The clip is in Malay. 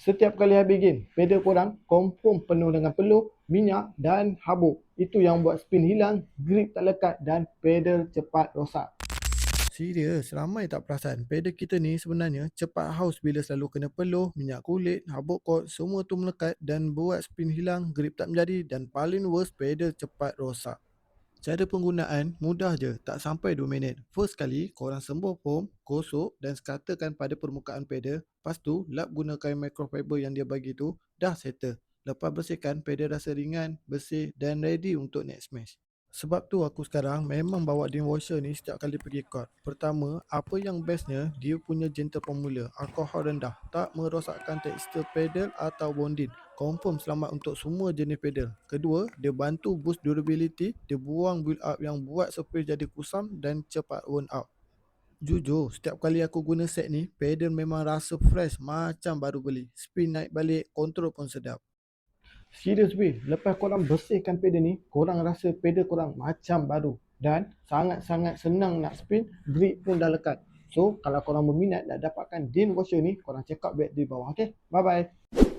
Setiap kali habis game, pedal korang confirm penuh dengan peluh, minyak dan habuk. Itu yang buat spin hilang, grip tak lekat dan pedal cepat rosak. Serius, ramai tak perasan pedal kita ni sebenarnya cepat haus bila selalu kena peluh, minyak kulit, habuk kot, semua tu melekat dan buat spin hilang, grip tak menjadi dan paling worst pedal cepat rosak. Cara penggunaan mudah je, tak sampai 2 minit. First kali, korang sembur foam, gosok dan sekatakan pada permukaan pedal. Lepas tu, lap guna kain microfiber yang dia bagi tu, dah settle. Lepas bersihkan, pedal rasa ringan, bersih dan ready untuk next match. Sebab tu aku sekarang memang bawa dishwasher washer ni setiap kali pergi court. Pertama, apa yang bestnya, dia punya gentle formula, alkohol rendah, tak merosakkan tekstur pedal atau bonding. Confirm selamat untuk semua jenis pedal. Kedua, dia bantu boost durability, dia buang build up yang buat surface jadi kusam dan cepat worn out. Jujur, setiap kali aku guna set ni, pedal memang rasa fresh macam baru beli. Spin naik balik, kontrol pun sedap. Serius weh, lepas korang bersihkan pedal ni, korang rasa pedal korang macam baru. Dan sangat-sangat senang nak spin, grip pun dah lekat. So, kalau korang berminat nak dapatkan Dean Washer ni, korang check out back di bawah. Okay, bye-bye.